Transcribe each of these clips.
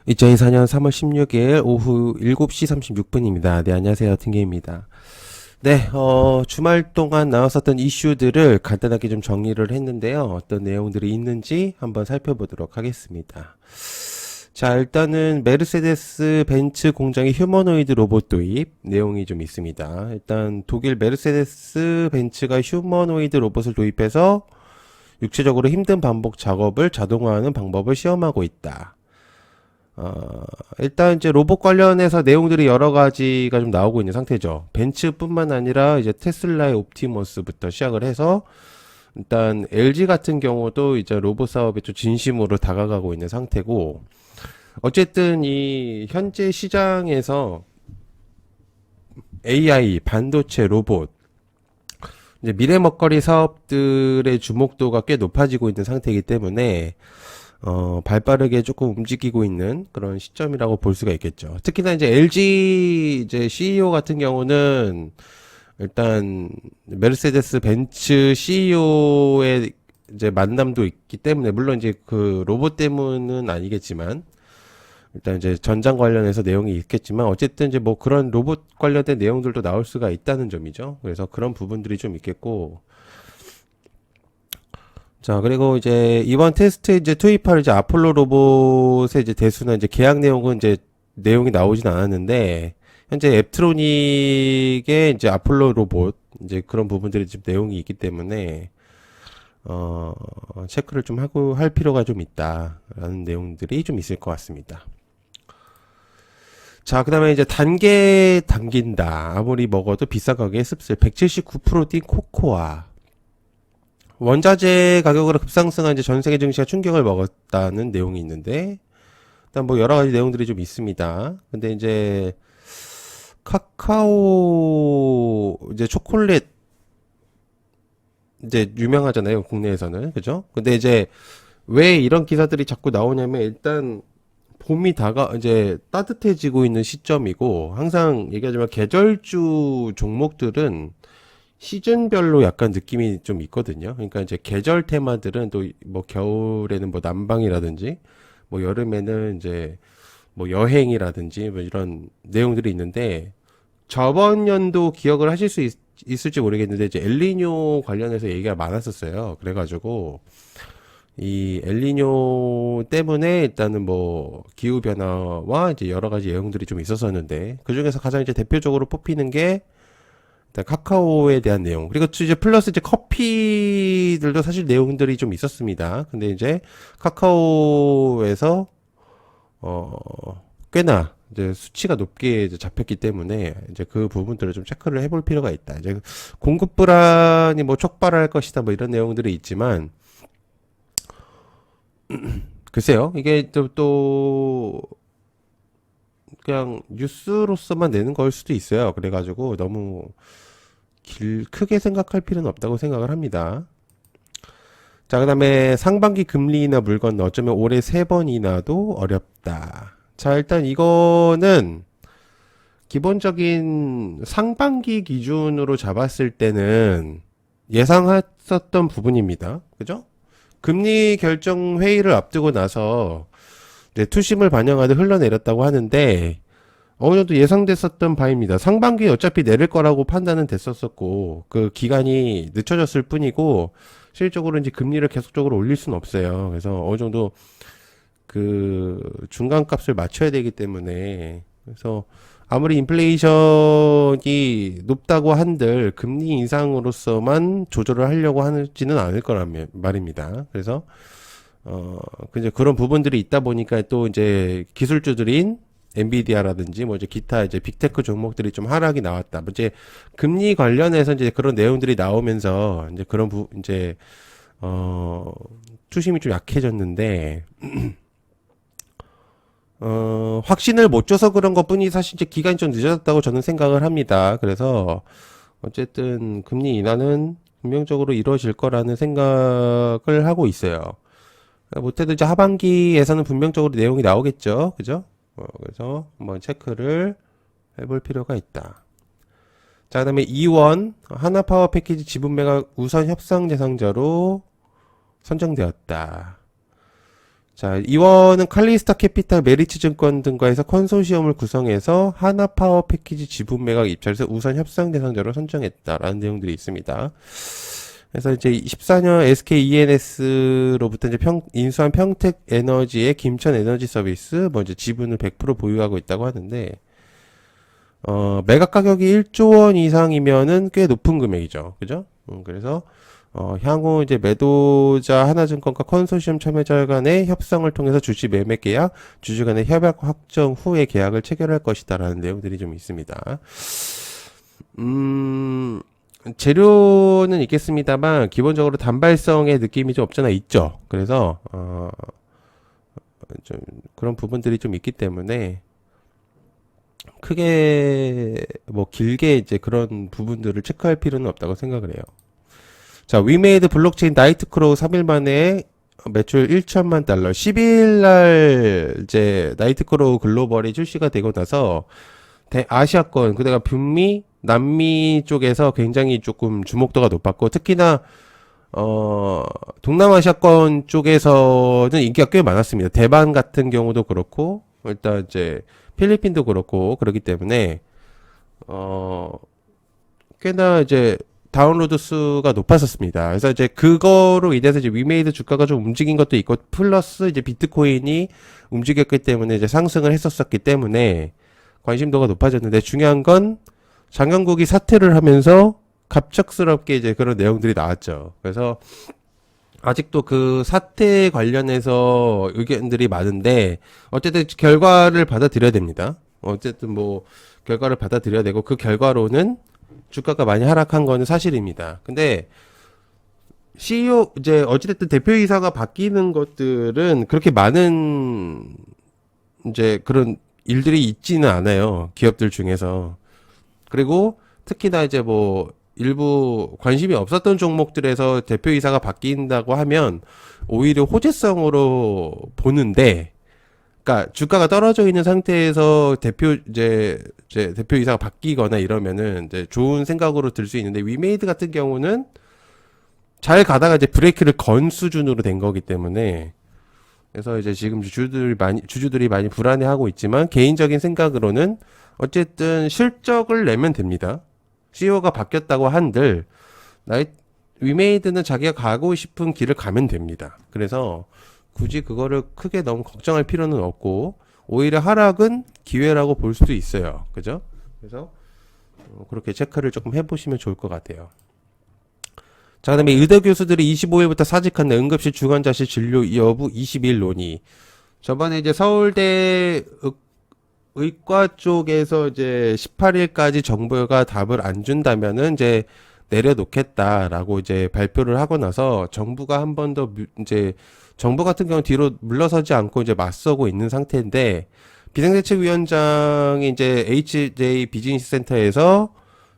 2024년 3월 16일 오후 7시 36분입니다. 네, 안녕하세요. 팅게입니다. 네, 주말 동안 나왔었던 이슈들을 간단하게 좀 정리를 했는데요. 어떤 내용들이 있는지 한번 살펴보도록 하겠습니다. 자, 일단은 메르세데스 벤츠 공장의 휴머노이드 로봇 도입 내용이 좀 있습니다. 일단 독일 메르세데스 벤츠가 휴머노이드 로봇을 도입해서 육체적으로 힘든 반복 작업을 자동화하는 방법을 시험하고 있다. 일단 이제 로봇 관련해서 내용들이 여러 가지가 좀 나오고 있는 상태죠. 벤츠뿐만 아니라 이제 테슬라의 옵티머스부터 시작을 해서 일단 LG 같은 경우도 이제 로봇 사업에 좀 진심으로 다가가고 있는 상태고, 어쨌든 이 현재 시장에서 AI, 반도체, 로봇, 이제 미래 먹거리 사업들의 주목도가 꽤 높아지고 있는 상태이기 때문에 발빠르게 조금 움직이고 있는 그런 시점이라고 볼 수가 있겠죠. 특히나 이제 LG 이제 CEO 같은 경우는 일단 메르세데스 벤츠 CEO의 이제 만남도 있기 때문에, 물론 이제 그 로봇 때문은 아니겠지만 일단 이제 전장 관련해서 내용이 있겠지만, 어쨌든 이제 뭐 그런 로봇 관련된 내용들도 나올 수가 있다는 점이죠. 그래서 그런 부분들이 좀 있겠고, 자, 그리고 이제 이번 테스트에 이제 투입할 이제 아폴로 로봇의 이제 대수나 이제 계약 내용은 이제 내용이 나오진 않았는데, 현재 앱트로닉의 이제 아폴로 로봇 이제 그런 부분들이 지금 내용이 있기 때문에 체크를 좀 하고 할 필요가 좀 있다라는 내용들이 좀 있을 것 같습니다. 자, 그 다음에 이제 단계 당긴다. 아무리 먹어도 비싼 가격의 습슬 179% 뛴 코코아. 원자재 가격으로 급상승한 이제 전 세계 증시가 충격을 먹었다는 내용이 있는데, 일단 뭐 여러 가지 내용들이 좀 있습니다. 근데 이제 카카오 이제 초콜릿 이제 유명하잖아요, 국내에서는. 그죠? 근데 이제 왜 이런 기사들이 자꾸 나오냐면, 일단 봄이 이제 따뜻해지고 있는 시점이고, 항상 얘기하지만 계절주 종목들은 시즌별로 약간 느낌이 좀 있거든요. 그러니까 이제 계절 테마들은 또 뭐 겨울에는 뭐 난방이라든지, 뭐 여름에는 이제 뭐 여행이라든지 뭐 이런 내용들이 있는데, 저번 연도 기억을 하실 수 있을지 모르겠는데 이제 엘니뇨 관련해서 얘기가 많았었어요. 그래가지고 이 엘니뇨 때문에 일단은 뭐 기후 변화와 이제 여러 가지 내용들이 좀 있었었는데, 그 중에서 가장 이제 대표적으로 뽑히는 게 일단 카카오에 대한 내용, 그리고 이제 플러스 이제 커피들도 사실 내용들이 좀 있었습니다. 근데 이제 카카오에서 꽤나 이제 수치가 높게 이제 잡혔기 때문에 이제 그 부분들을 좀 체크를 해볼 필요가 있다. 이제 공급 불안이 뭐 촉발할 것이다 뭐 이런 내용들이 있지만, 글쎄요, 이게 또 그냥 뉴스로서만 내는 걸 수도 있어요. 그래가지고 너무 크게 생각할 필요는 없다고 생각을 합니다. 자, 그 다음에 상반기 금리 인하 물건 어쩌면 올해 3번이나도 어렵다. 자, 일단 이거는 기본적인 상반기 기준으로 잡았을 때는 예상했었던 부분입니다. 그죠? 금리 결정 회의를 앞두고 나서 투심을 반영하듯 흘러내렸다고 하는데, 어느 정도 예상됐었던 바입니다. 상반기에 어차피 내릴 거라고 판단은 됐었었고, 그 기간이 늦춰졌을 뿐이고, 실질적으로 이제 금리를 계속적으로 올릴 수는 없어요. 그래서 어느 정도 그 중간값을 맞춰야 되기 때문에, 그래서 아무리 인플레이션이 높다고 한들 금리 인상으로서만 조절을 하려고 하지는 않을 거란 말입니다. 그래서 이제 그런 부분들이 있다 보니까 또 이제 기술주들인 엔비디아라든지 뭐 이제 기타 이제 빅테크 종목들이 좀 하락이 나왔다. 뭐 이제 금리 관련해서 이제 그런 내용들이 나오면서 이제 그런 이제 투심이 좀 약해졌는데, 확신을 못 줘서 그런 것뿐이 사실 이제 기간이 좀 늦어졌다고 저는 생각을 합니다. 그래서 어쨌든 금리 인하는 분명적으로 이루어질 거라는 생각을 하고 있어요. 못해도 이제 하반기에서는 분명적으로 내용이 나오겠죠. 그죠? 그래서 한번 체크를 해볼 필요가 있다. 자, 그 다음에 2원 하나파워 패키지 지분 매각 우선 협상 대상자로 선정되었다. 자, 이원은 칼리스타 캐피탈 메리츠 증권 등과에서 컨소시엄을 구성해서 하나파워 패키지 지분 매각 입찰에서 우선 협상 대상자로 선정했다라는 내용들이 있습니다. 그래서 이제 14년 SK ENS로부터 이제 인수한 평택 에너지의 김천 에너지 서비스, 뭐 이제 지분을 100% 보유하고 있다고 하는데, 매각 가격이 1조 원 이상이면은 꽤 높은 금액이죠. 그죠? 그래서, 향후 이제 매도자 하나증권과 컨소시엄 참여자 간의 협상을 통해서 주식 매매 계약, 주주 간의 협약 확정 후에 계약을 체결할 것이다라는 내용들이 좀 있습니다. 재료는 있겠습니다만 기본적으로 단발성의 느낌이 좀 없잖아 있죠. 그래서 좀 그런 부분들이 좀 있기 때문에 크게 뭐 길게 이제 그런 부분들을 체크할 필요는 없다고 생각을 해요. 자, 위메이드 블록체인 나이트크로우 3일 만에 매출 1천만 달러. 10일 날 이제 나이트크로우 글로벌이 출시가 되고 나서 아시아권, 그다가 북미, 남미 쪽에서 굉장히 조금 주목도가 높았고, 특히나 동남아시아권 쪽에서는 인기가 꽤 많았습니다. 대만 같은 경우도 그렇고, 일단 이제 필리핀도 그렇고 그렇기 때문에 꽤나 이제 다운로드 수가 높았었습니다. 그래서 이제 그거로 인해서 이제 위메이드 주가가 좀 움직인 것도 있고, 플러스 이제 비트코인이 움직였기 때문에 이제 상승을 했었기 때문에 관심도가 높아졌는데, 중요한 건 장영국이 사퇴를 하면서 갑작스럽게 이제 그런 내용들이 나왔죠. 그래서 아직도 그 사태 관련해서 의견들이 많은데, 어쨌든 결과를 받아들여야 됩니다. 어쨌든 뭐 결과를 받아들여야 되고, 그 결과로는 주가가 많이 하락한 거는 사실입니다. 근데 CEO 이제 어찌됐든 대표이사가 바뀌는 것들은 그렇게 많은 이제 그런 일들이 있지는 않아요. 기업들 중에서. 그리고 특히나 이제 뭐 일부 관심이 없었던 종목들에서 대표이사가 바뀐다고 하면 오히려 호재성으로 보는데, 그러니까 주가가 떨어져 있는 상태에서 이제 대표이사가 바뀌거나 이러면은 이제 좋은 생각으로 들 수 있는데, 위메이드 같은 경우는 잘 가다가 이제 브레이크를 건 수준으로 된 거기 때문에, 그래서 이제 지금 주주들이 많이 불안해하고 있지만, 개인적인 생각으로는 어쨌든 실적을 내면 됩니다. CEO가 바뀌었다고 한들 위메이드는 자기가 가고 싶은 길을 가면 됩니다. 그래서 굳이 그거를 크게 너무 걱정할 필요는 없고, 오히려 하락은 기회라고 볼 수도 있어요. 그죠? 그래서 그렇게 체크를 조금 해보시면 좋을 것 같아요. 자, 그다음에 의대 교수들이 25일부터 사직한다. 응급실 중환자실 진료 여부 20일 논의. 저번에 이제 서울대 의과 쪽에서 이제 18일까지 정부가 답을 안 준다면은 이제 내려놓겠다라고 이제 발표를 하고 나서, 정부가 한 번 더 이제 정부 같은 경우는 뒤로 물러서지 않고 이제 맞서고 있는 상태인데, 비상대책위원장이 이제 HJ 비즈니스 센터에서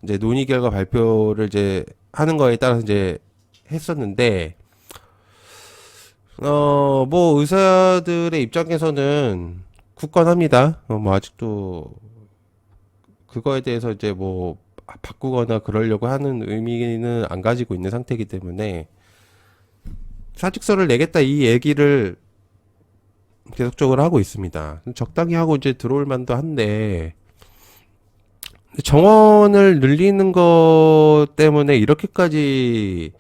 이제 논의 결과 발표를 이제 하는 거에 따라서 이제 했었는데, 뭐 의사들의 입장에서는 굳건합니다. 뭐 아직도 그거에 대해서 이제 뭐 바꾸거나 그러려고 하는 의미는 안 가지고 있는 상태이기 때문에, 사직서를 내겠다 이 얘기를 계속적으로 하고 있습니다. 적당히 하고 이제 들어올 만도 한데, 정원을 늘리는 것 때문에 이렇게까지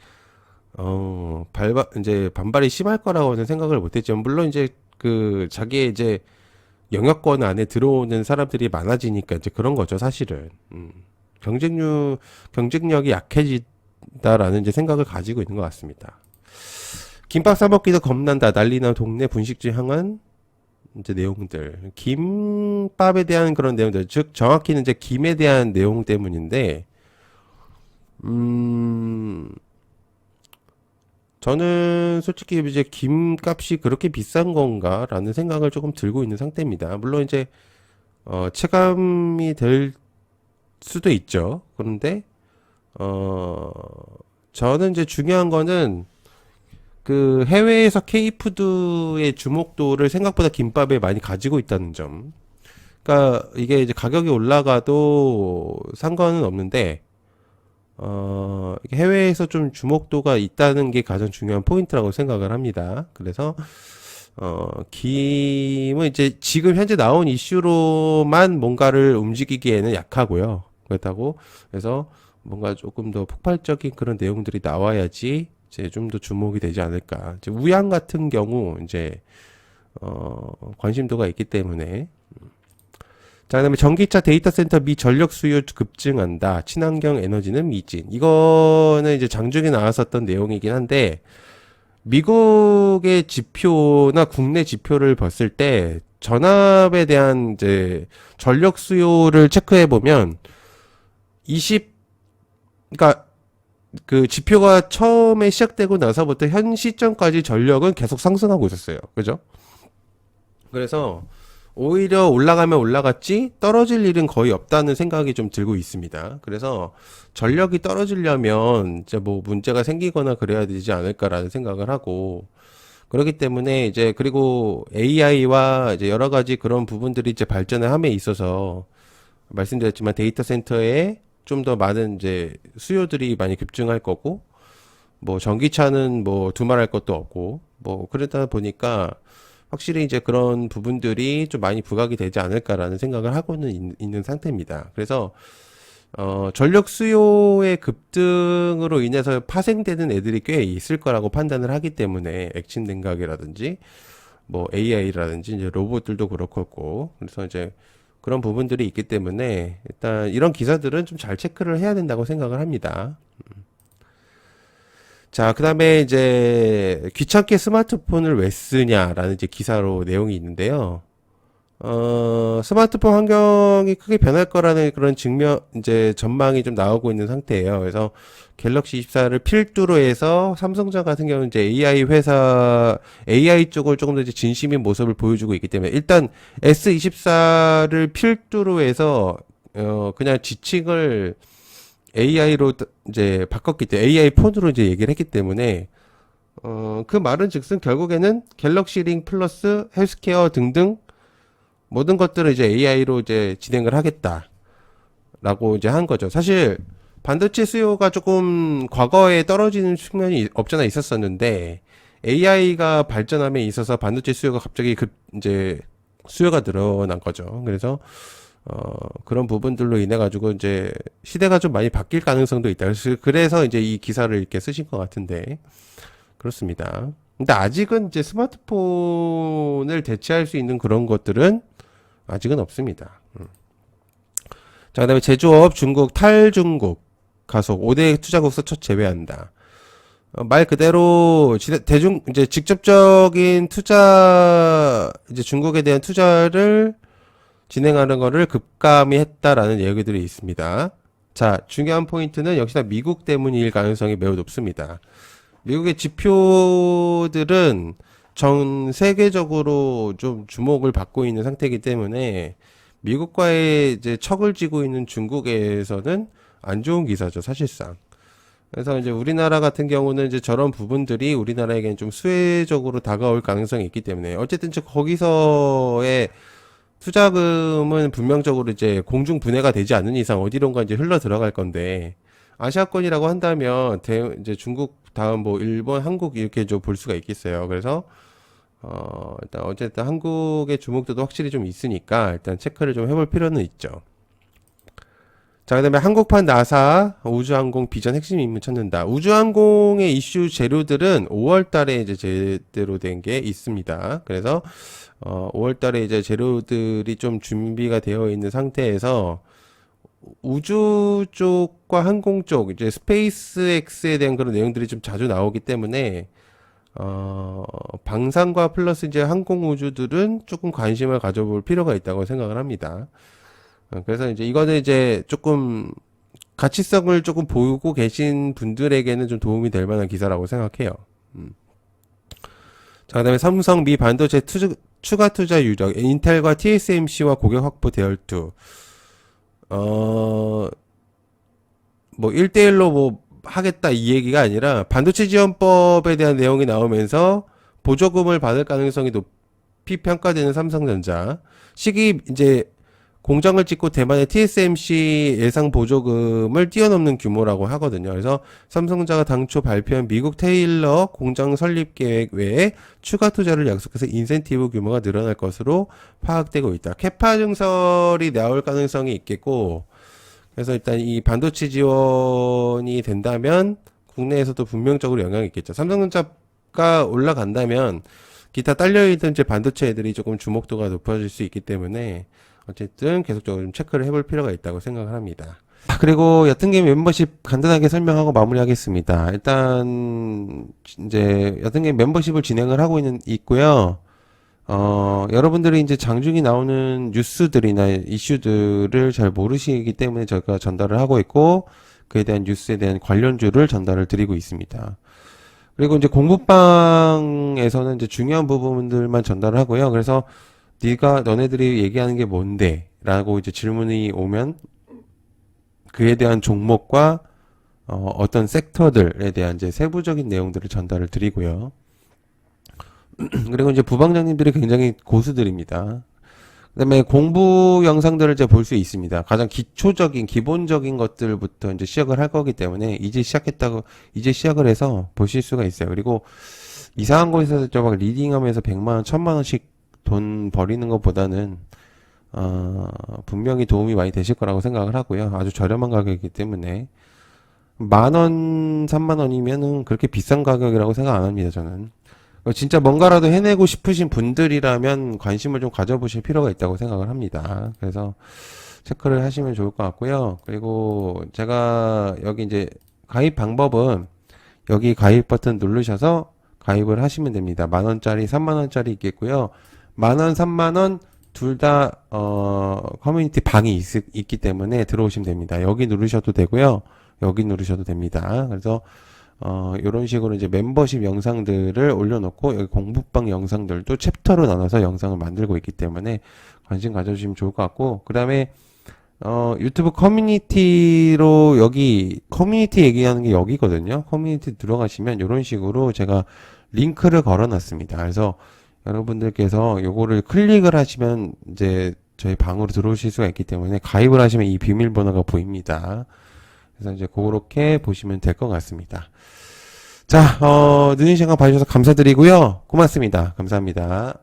이제 반발이 심할 거라고는 생각을 못했죠. 물론 이제 그 자기의 이제 영역권 안에 들어오는 사람들이 많아지니까 이제 그런 거죠, 사실은. 경쟁력이 약해진다라는 이제 생각을 가지고 있는 것 같습니다. 김밥 사 먹기도 겁난다. 난리난 동네 분식집 향한 이제 내용들. 김밥에 대한 그런 내용들. 즉, 정확히는 이제 김에 대한 내용 때문인데, 저는 솔직히 이제 김값이 그렇게 비싼 건가라는 생각을 조금 들고 있는 상태입니다. 물론 이제, 체감이 될 수도 있죠. 그런데, 저는 이제 중요한 거는, 그 해외에서 K푸드의 주목도를 생각보다 김밥에 많이 가지고 있다는 점. 그러니까 이게 이제 가격이 올라가도 상관은 없는데, 이게 해외에서 좀 주목도가 있다는 게 가장 중요한 포인트라고 생각을 합니다. 그래서 김은 이제 지금 현재 나온 이슈로만 뭔가를 움직이기에는 약하고요. 그렇다고 해서 뭔가 조금 더 폭발적인 그런 내용들이 나와야지 이제 좀 더 주목이 되지 않을까. 이제 우양 같은 경우 이제 관심도가 있기 때문에. 자, 그다음에 전기차 데이터 센터 미 전력 수요 급증한다. 친환경 에너지는 미진. 이거는 이제 장중에 나왔었던 내용이긴 한데 미국의 지표나 국내 지표를 봤을 때 전압에 대한 이제 전력 수요를 체크해 보면 20 그러니까 그 지표가 처음에 시작되고 나서부터 현 시점까지 전력은 계속 상승하고 있었어요. 그죠? 그래서 오히려 올라가면 올라갔지 떨어질 일은 거의 없다는 생각이 좀 들고 있습니다. 그래서 전력이 떨어지려면 이제 뭐 문제가 생기거나 그래야 되지 않을까라는 생각을 하고 그렇기 때문에 이제 그리고 AI와 이제 여러 가지 그런 부분들이 이제 발전을 함에 있어서 말씀드렸지만 데이터 센터에 좀 더 많은 이제 수요들이 많이 급증할 거고 뭐 전기차는 뭐 두말할 것도 없고 뭐 그러다 보니까 확실히 이제 그런 부분들이 좀 많이 부각이 되지 않을까라는 생각을 하고는 있는 상태입니다. 그래서 전력 수요의 급등으로 인해서 파생되는 애들이 꽤 있을 거라고 판단을 하기 때문에 액침 냉각이라든지 뭐 AI라든지 이제 로봇들도 그렇고 그래서 이제 그런 부분들이 있기 때문에 일단 이런 기사들은 좀 잘 체크를 해야 된다고 생각을 합니다. 자, 그 다음에 이제 귀찮게 스마트폰을 왜 쓰냐라는 이제 기사로 내용이 있는데요. 스마트폰 환경이 크게 변할 거라는 그런 이제 전망이 좀 나오고 있는 상태예요. 그래서 갤럭시 24를 필두로 해서 삼성전 같은 경우는 이제 AI 쪽을 조금 더 이제 진심인 모습을 보여주고 있기 때문에 일단 S24를 필두로 해서, 그냥 지칭을 AI로 이제 바꿨기 때문에 AI 폰으로 이제 얘기를 했기 때문에 그 말은 즉슨 결국에는 갤럭시 링 플러스 헬스케어 등등 모든 것들을 이제 AI로 이제 진행을 하겠다라고 이제 한 거죠. 사실 반도체 수요가 조금 과거에 떨어지는 측면이 없잖아 있었었는데 AI가 발전함에 있어서 반도체 수요가 갑자기 이제 수요가 늘어난 거죠. 그래서 그런 부분들로 인해 가지고 이제 시대가 좀 많이 바뀔 가능성도 있다. 그래서 이제 이 기사를 이렇게 쓰신 것 같은데 그렇습니다. 근데 아직은 이제 스마트폰을 대체할 수 있는 그런 것들은 아직은 없습니다. 자, 그다음에 제조업 중국 탈중국 가속 5대 투자국서 첫 제외한다. 말 그대로 이제 직접적인 투자 이제 중국에 대한 투자를 진행하는 거를 급감히 했다라는 얘기들이 있습니다. 자, 중요한 포인트는 역시나 미국 때문일 가능성이 매우 높습니다. 미국의 지표들은 전 세계적으로 좀 주목을 받고 있는 상태이기 때문에 미국과의 이제 척을 지고 있는 중국에서는 안 좋은 기사죠, 사실상. 그래서 이제 우리나라 같은 경우는 이제 저런 부분들이 우리나라에게는 좀 수혜적으로 다가올 가능성이 있기 때문에 어쨌든 거기서의 투자금은 분명적으로 이제 공중 분해가 되지 않는 이상 어디론가 이제 흘러 들어갈 건데 아시아권이라고 한다면 이제 중국 다음 뭐 일본, 한국 이렇게 좀 볼 수가 있겠어요. 그래서 일단 어쨌든 한국의 주목도도 확실히 좀 있으니까 일단 체크를 좀 해볼 필요는 있죠. 자, 그다음에 한국판 나사 우주항공 비전 핵심 임무 찾는다. 우주항공의 이슈 재료들은 5월 달에 이제 제대로 된 게 있습니다. 그래서 5월 달에 이제 재료들이 좀 준비가 되어 있는 상태에서 우주 쪽과 항공 쪽 이제 스페이스X에 대한 그런 내용들이 좀 자주 나오기 때문에 방산과 플러스 이제 항공 우주들은 조금 관심을 가져볼 필요가 있다고 생각을 합니다. 그래서 이제 이거는 이제 조금 가치성을 조금 보고 계신 분들에게는 좀 도움이 될 만한 기사라고 생각해요. 자, 그다음에 삼성 미 반도체 추가 투자 유력, 인텔과 TSMC와 고객 확보 대열투. 뭐 1대1로 뭐 하겠다 이 얘기가 아니라 반도체 지원법에 대한 내용이 나오면서 보조금을 받을 가능성이 높이 평가되는 삼성전자. 시기 이제 공장을 짓고 대만의 TSMC 예상 보조금을 뛰어넘는 규모라고 하거든요. 그래서 삼성전자가 당초 발표한 미국 테일러 공장 설립 계획 외에 추가 투자를 약속해서 인센티브 규모가 늘어날 것으로 파악되고 있다. 캐파 증설이 나올 가능성이 있겠고, 그래서 일단 이 반도체 지원이 된다면 국내에서도 분명적으로 영향이 있겠죠. 삼성전자가 올라간다면 기타 딸려있던 이제 반도체 애들이 조금 주목도가 높아질 수 있기 때문에 어쨌든 계속적으로 좀 체크를 해볼 필요가 있다고 생각을 합니다. 그리고 옅은게임 멤버십 간단하게 설명하고 마무리하겠습니다. 일단 이제 옅은게임 멤버십을 진행을 하고 있고요. 여러분들이 이제 장중에 나오는 뉴스들이나 이슈들을 잘 모르시기 때문에 저희가 전달을 하고 있고, 그에 대한 뉴스에 대한 관련주를 전달을 드리고 있습니다. 그리고 이제 공부방에서는 이제 중요한 부분들만 전달을 하고요. 그래서 너네들이 얘기하는 게 뭔데? 라고 이제 질문이 오면 그에 대한 종목과 어떤 섹터들에 대한 이제 세부적인 내용들을 전달을 드리고요. 그리고 이제 부방장님들이 굉장히 고수들입니다. 그다음에 공부 영상들을 이제 볼 수 있습니다. 가장 기초적인 기본적인 것들부터 이제 시작을 할 거기 때문에 이제 시작을 해서 보실 수가 있어요. 그리고 이상한 곳에서 저 막 리딩하면서 100만 원, 1000만 원씩 돈 버리는 것보다는 분명히 도움이 많이 되실 거라고 생각을 하고요. 아주 저렴한 가격이기 때문에 10,000원, 30,000원이면은 그렇게 비싼 가격이라고 생각 안 합니다, 저는. 진짜 뭔가라도 해내고 싶으신 분들이라면 관심을 좀 가져보실 필요가 있다고 생각을 합니다. 그래서 체크를 하시면 좋을 것 같고요. 그리고 제가 여기 이제 가입 방법은 여기 가입 버튼 누르셔서 가입을 하시면 됩니다. 10,000원짜리, 30,000원짜리 있겠고요. 10,000원, 30,000원 둘 다 커뮤니티 방이 있기 때문에 들어오시면 됩니다. 여기 누르셔도 되고요. 여기 누르셔도 됩니다. 그래서 요런 식으로 이제 멤버십 영상들을 올려놓고 여기 공부방 영상들도 챕터로 나눠서 영상을 만들고 있기 때문에 관심 가져주시면 좋을 것 같고, 그 다음에 유튜브 커뮤니티로 여기 커뮤니티 얘기하는 게 여기거든요. 커뮤니티 들어가시면 요런 식으로 제가 링크를 걸어놨습니다. 그래서 여러분들께서 요거를 클릭을 하시면 이제 저희 방으로 들어오실 수가 있기 때문에 가입을 하시면 이 비밀번호가 보입니다. 그래서 이제 그렇게 보시면 될 것 같습니다. 자, 늦은 시간 봐주셔서 감사드리고요. 고맙습니다. 감사합니다.